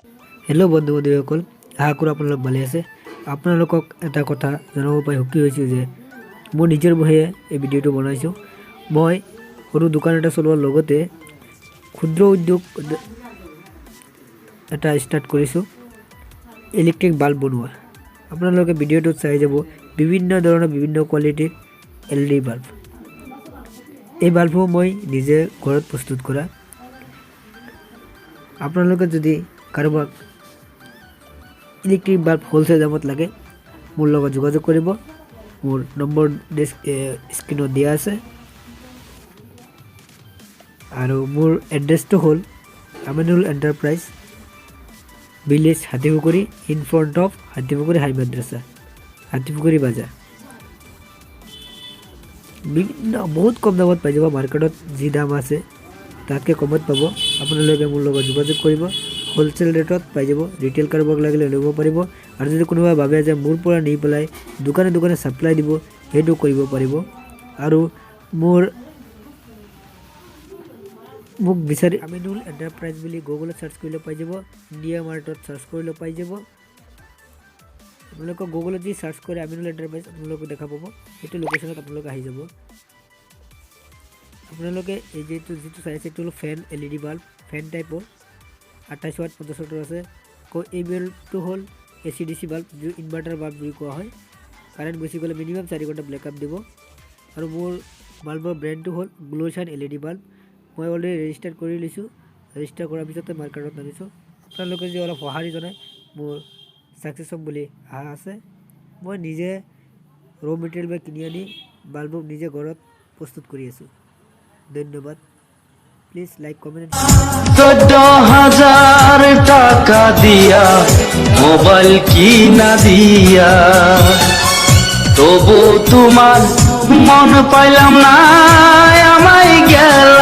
Hello बंधु बान्धवीসকল, आशा करो আপোনালোক ভালে আছে। আপোনালোকক এটা কথা জনাব পাই সুখী হৈছোঁ যে মই নিজৰ বহিয়ে এই ভিডিঅ'টো বনাইছোঁ। মই সৰু দোকান এটা চলোৱাৰ লগতে ক্ষুদ্ৰ উদ্যোগ এটা ষ্টাৰ্ট কৰিছোঁ, ইলেক্ট্ৰিক বাল্ব বনোৱা। আপোনালোকে ভিডিঅ'টোত চাই যাব বিভিন্ন ধৰণৰ বিভিন্ন কোৱালিটিৰ LED বাল্ব। এই বাল্বসমূহ মই নিজে ঘৰত প্ৰস্তুত কৰা। আপোনালোকে যদি কাৰোবাক ইলেক্ট্ৰিক বাল্ব হোলচেল দামত লাগে মোৰ লগত যোগাযোগ কৰিব। মোৰ নম্বৰ স্ক্ৰীনত দিয়া আছে আৰু মোৰ এড্ৰেছটো হ'ল Aminul Enterprise, village Hatipukhuri, in front of Hatipukhuri high Madrasa, Hatipukhuri Bazar. বহুত কম দামত পাই যাব। মাৰ্কেটত যি দাম আছে তাতকৈ কমত পাব। আপোনালোকে মোৰ লগত যোগাযোগ কৰিব। হোলচেল ৰেটত পাই যাব। ৰিটেইল কাৰোবাক লাগিলে ল'ব পাৰিব। আৰু যদি কোনোবাই ভাবে যে মোৰ পৰা নি পেলাই দোকানে দোকানে ছাপ্লাই দিব, সেইটো কৰিব পাৰিব। আৰু মোক বিচাৰি আমিনুল এণ্টাৰপ্ৰাইজ বুলি গুগলত চাৰ্চ কৰিলে পাই যাব। ইণ্ডিয়া মাৰ্টত চাৰ্চ কৰিলে পাই যাব। আপোনালোকক গুগলত যি চাৰ্চ কৰে আমিনুল এণ্টাৰপ্ৰাইজ আপোনালোকে দেখা পাব। সেইটো লোকেশ্যনত আপোনালোকে আহি যাব। আপোনালোকে এই যিটো চাই আছে এইটো হ'ল ফেন, LED বাল্ব, ফেন টাইপৰ 28 ৱাট 50 ৱাটৰ আছে। এই বাল্বটো হ'ল AC/DC বাল্ব, যিটো ইনভাৰ্টাৰ বাল্ব বুলি কোৱা হয়। কাৰেণ্ট গুচি গ'লে মিনিমাম 4 ঘণ্টা ব্লেকআপ দিব। আৰু মোৰ বাল্বৰ ব্ৰেণ্ডটো হ'ল গ্ল'চাইন LED বাল্ব। মই অলৰেডি ৰেজিষ্টাৰ কৰি লৈছোঁ। ৰেজিষ্টাৰ কৰাৰ পিছতে মাৰ্কেটত নামিছোঁ। আপোনালোকে যদি অলপ সঁহাৰি জনায় মোৰ ছাকচেছ হ'ম বুলি আশা আছে। মই নিজে ৰ' মেটেৰিয়েল কিনি আনি বাল্ব নিজে ঘৰত প্ৰস্তুত কৰি আছোঁ। ধন্যবাদ। Please like, comment. 14,000 টাকা দিয়া মোবাইল কিনা দিয়া, তবু তোমার মন পাইলাম না, আমায় গেল